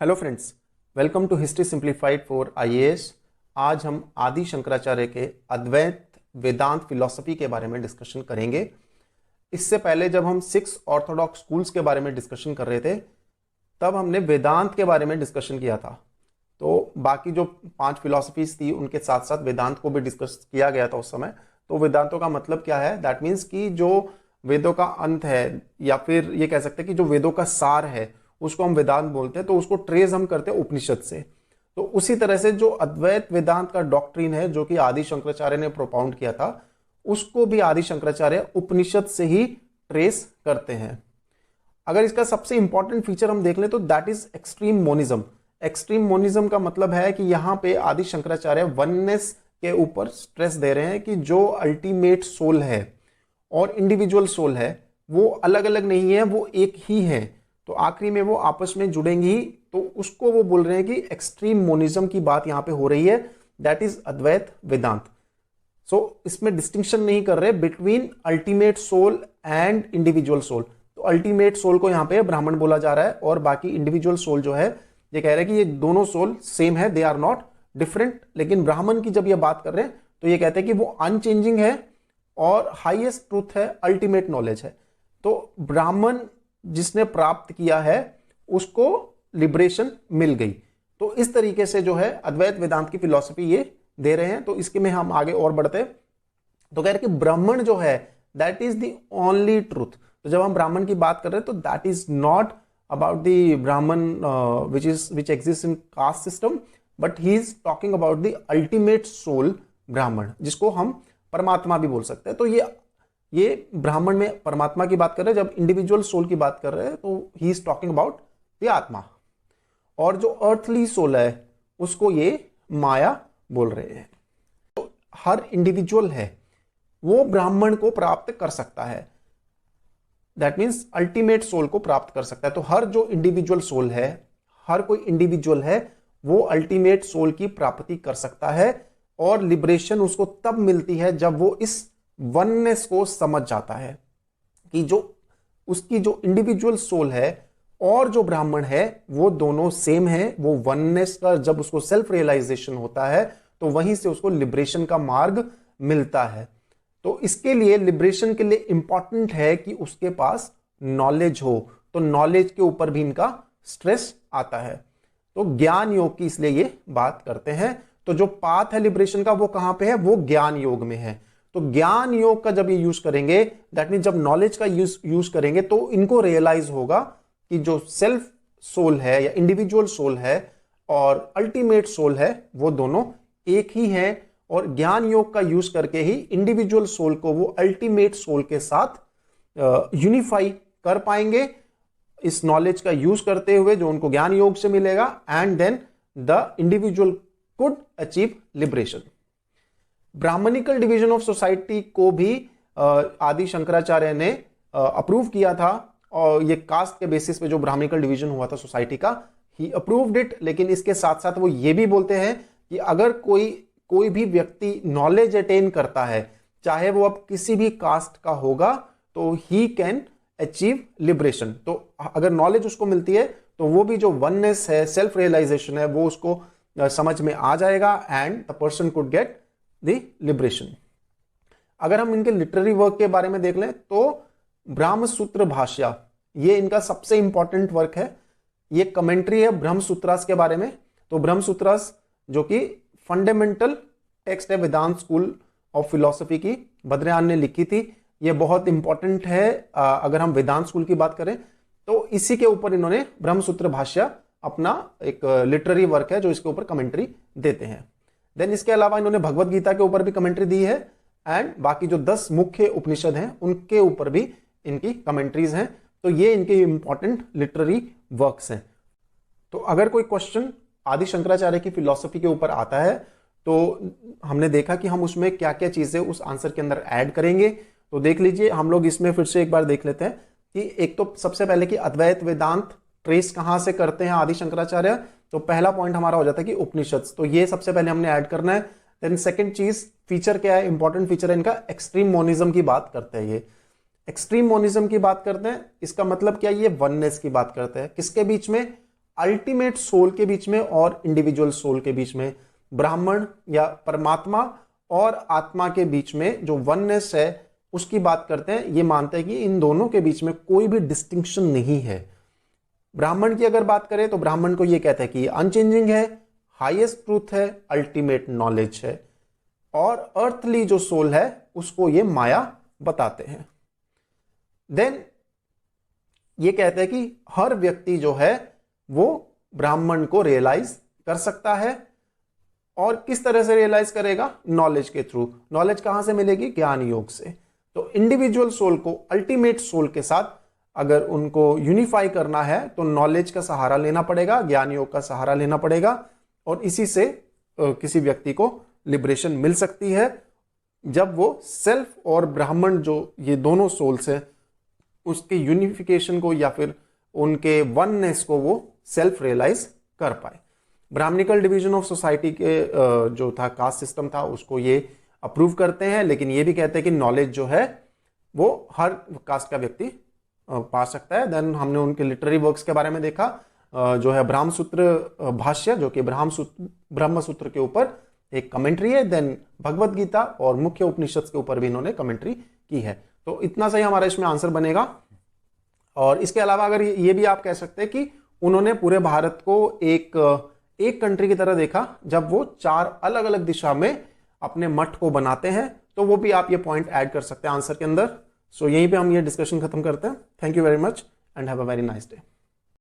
Hello friends, welcome to history simplified for IAS. आज हम आदि शंकराचार्य के अद्वैत वेदांत फिलॉसफी के बारे में डिस्कशन करेंगे। इससे पहले जब हम 6 ऑर्थोडॉक्स स्कूल्स के बारे में डिस्कशन कर रहे थे तब हमने वेदांत के बारे में डिस्कशन किया था। तो बाकी जो 5 फिलॉसफीज थी उनके साथ साथ वेदांत को भी डिस्कस किया गया था उस समय। तो वेदांतों का मतलब क्या है? दैट मीन्स कि जो वेदों का अंत है, या फिर ये कह सकते हैं कि जो वेदों का सार है उसको हम वेदांत बोलते हैं। तो उसको ट्रेस हम करते हैं उपनिषद से। तो उसी तरह से जो अद्वैत वेदांत का डॉक्ट्रिन है जो कि आदि शंकराचार्य ने प्रोपाउंड किया था, उसको भी आदि शंकराचार्य उपनिषद से ही ट्रेस करते हैं। अगर इसका सबसे इंपॉर्टेंट फीचर हम देख लें तो that is extreme monism. Extreme monism का मतलब है कि यहां पे आदि शंकराचार्य वननेस के ऊपर स्ट्रेस दे रहे हैं कि जो अल्टीमेट सोल है और इंडिविजुअल सोल है वो अलग अलग नहीं है, वो एक ही है। तो आखिरी में वो आपस में जुड़ेंगी। तो उसको वो बोल रहे हैं कि एक्सट्रीम मोनिज्म की बात यहां पे हो रही है, दैट इज अद्वैत वेदांत। सो इसमें डिस्टिंक्शन नहीं कर रहे between ultimate soul and individual soul. तो अल्टीमेट सोल को यहां पे ब्राह्मण बोला जा रहा है और बाकी इंडिविजुअल सोल जो है ये कह रहे हैं कि ये दोनों सोल सेम है, दे आर नॉट डिफरेंट। लेकिन ब्राह्मण की जब ये बात कर रहे हैं तो ये कहते हैं कि वो अनचेंजिंग है और हाईएस्ट ट्रूथ है, अल्टीमेट नॉलेज है। तो ब्राह्मण जिसने प्राप्त किया है उसको लिबरेशन मिल गई। तो इस तरीके से जो है अद्वैत वेदांत की फिलॉसफी ये दे रहे हैं। तो इसके में हम आगे और बढ़ते तो कह रहे कि ब्राह्मण जो है that is the only truth. तो जब हम ब्राह्मण की बात कर रहे हैं तो that is not about the Brahmin which exist in caste system, but he is talking about the ultimate soul Brahman, जिसको हम परमात्मा भी बोल सकते हैं। तो ये ब्राह्मण में परमात्मा की बात कर रहे हैं। जब इंडिविजुअल सोल की बात कर रहे हैं तो ही इज टॉकिंग अबाउट द आत्मा। और जो अर्थली सोल है उसको ये माया बोल रहे हैं। तो हर इंडिविजुअल है वो ब्राह्मण को प्राप्त कर सकता है, दैट मीन्स अल्टीमेट सोल को प्राप्त कर सकता है। तो हर जो इंडिविजुअल सोल है, हर कोई इंडिविजुअल है वो अल्टीमेट सोल की प्राप्ति कर सकता है। और लिबरेशन उसको तब मिलती है जब वो इस वननेस को समझ जाता है कि जो उसकी जो इंडिविजुअल सोल है और जो ब्राह्मण है वो दोनों सेम है। वो वननेस का जब उसको सेल्फ रियलाइजेशन होता है तो वहीं से उसको लिबरेशन का मार्ग मिलता है। तो इसके लिए लिबरेशन के लिए इंपॉर्टेंट है कि उसके पास नॉलेज हो। तो नॉलेज के ऊपर भी इनका स्ट्रेस आता है। तो ज्ञान योग की इसलिए ये बात करते हैं। तो जो पाथ है लिबरेशन का वो कहां पे है? वो ज्ञान योग में है। तो ज्ञान योग का जब ये यूज करेंगे, दैट मीन जब नॉलेज का यूज करेंगे तो इनको रियलाइज होगा कि जो सेल्फ सोल है या इंडिविजुअल सोल है और अल्टीमेट सोल है वो दोनों एक ही है। और ज्ञान योग का यूज करके ही इंडिविजुअल सोल को वो अल्टीमेट सोल के साथ यूनिफाई कर पाएंगे इस नॉलेज का यूज करते हुए जो उनको ज्ञान योग से मिलेगा। And then the individual could achieve liberation. Brahmanical division of society को भी आदि शंकराचार्य ने अप्रूव किया था। और ये कास्ट के बेसिस पे जो ब्राह्मणिकल डिवीजन हुआ था सोसाइटी का, ही अप्रूव्ड इट। लेकिन इसके साथ साथ वो ये भी बोलते हैं कि अगर कोई भी व्यक्ति नॉलेज अटेन करता है, चाहे वो अब किसी भी कास्ट का होगा, तो ही कैन अचीव लिबरेशन। तो अगर नॉलेज उसको मिलती है तो वो भी जो वननेस है, सेल्फ रियलाइजेशन है, वो उसको समझ में आ जाएगा and the person could get the liberation. अगर हम इनके लिटरेरी वर्क के बारे में देख लें तो ब्रह्म सूत्र भाष्य ये इनका सबसे इंपॉर्टेंट वर्क है। ये कमेंट्री है ब्रह्म सूत्रास के बारे में। तो ब्रह्म सूत्रास जो कि फंडामेंटल टेक्स्ट है वेदांत स्कूल ऑफ फिलॉसफी की, बद्रयान ने लिखी थी। ये बहुत इंपॉर्टेंट है अगर हम वेदांत स्कूल की बात करें तो इसी के ऊपर इन्होंने ब्रह्म सूत्र भाष्य अपना एक लिटरेरी वर्क है जो इसके ऊपर कमेंट्री देते हैं। देन इसके अलावा इन्होंने भगवत गीता के ऊपर भी कमेंट्री दी है एंड बाकी जो 10 मुख्य उपनिषद हैं उनके ऊपर भी इनकी कमेंट्रीज हैं। तो ये इनके इंपॉर्टेंट लिटरेरी वर्क्स हैं। तो अगर कोई क्वेश्चन आदि शंकराचार्य की फिलॉसफी के ऊपर आता है तो हमने देखा कि हम उसमें क्या क्या चीजें उस आंसर के अंदर ऐड करेंगे। तो देख लीजिए, हम लोग इसमें फिर से एक बार देख लेते हैं कि एक तो सबसे पहले कि अद्वैत वेदांत ट्रेस कहां से करते हैं आदि शंकराचार्य। तो पहला पॉइंट हमारा हो जाता है कि उपनिषद। तो ये सबसे पहले हमने ऐड करना है। देन सेकंड चीज, फीचर क्या है? इंपॉर्टेंट फीचर है इनका एक्सट्रीम मोनिज्म की बात करते हैं। ये एक्सट्रीम मोनिज्म की बात करते हैं, इसका मतलब क्या? ये वननेस की बात करते हैं। किसके बीच में? अल्टीमेट सोल के बीच में और इंडिविजुअल सोल के बीच में, ब्राह्मण या परमात्मा और आत्मा के बीच में जो वननेस है उसकी बात करते हैं। ये मानते हैं कि इन दोनों के बीच में कोई भी डिस्टिंक्शन नहीं है। ब्राह्मण की अगर बात करें तो ब्राह्मण को ये कहते हैं कि अनचेंजिंग है, हाईएस्ट ट्रूथ है, अल्टीमेट नॉलेज है, और अर्थली जो सोल है उसको ये माया बताते हैं। देन ये कहते हैं कि हर व्यक्ति जो है वो ब्राह्मण को रियलाइज कर सकता है, और किस तरह से रियलाइज करेगा? नॉलेज के थ्रू। नॉलेज कहां से मिलेगी? ज्ञान योग से। तो इंडिविजुअल सोल को अल्टीमेट सोल के साथ अगर उनको यूनिफाई करना है तो नॉलेज का सहारा लेना पड़ेगा, ज्ञान योग का सहारा लेना पड़ेगा, और इसी से किसी व्यक्ति को लिबरेशन मिल सकती है जब वो सेल्फ और ब्राह्मण जो ये दोनों सोल्स है उसके यूनिफिकेशन को या फिर उनके वननेस को वो सेल्फ रियलाइज कर पाए। ब्राह्मणिकल डिवीजन ऑफ सोसाइटी के जो था कास्ट सिस्टम था उसको ये अप्रूव करते हैं, लेकिन ये भी कहते हैं कि नॉलेज जो है वो हर कास्ट का व्यक्ति पा सकता है। देन हमने उनके लिटरेरी वर्क्स के बारे में देखा, जो है ब्रह्मसूत्र भाष्य, जो कि ब्रह्मसूत्र के ऊपर एक कमेंट्री है। देन भगवत गीता और मुख्य उपनिषद के ऊपर भी इन्होंने कमेंट्री की है। तो इतना सही हमारा इसमें आंसर बनेगा। और इसके अलावा अगर ये भी आप कह सकते हैं कि उन्होंने पूरे भारत को एक कंट्री की तरह देखा जब वो 4 अलग अलग दिशा में अपने मठ को बनाते हैं, तो वो भी आप ये पॉइंट ऐड कर सकते हैं आंसर के अंदर। सो यहीं पे हम ये डिस्कशन खत्म करते हैं। Thank you very much and have a very nice day.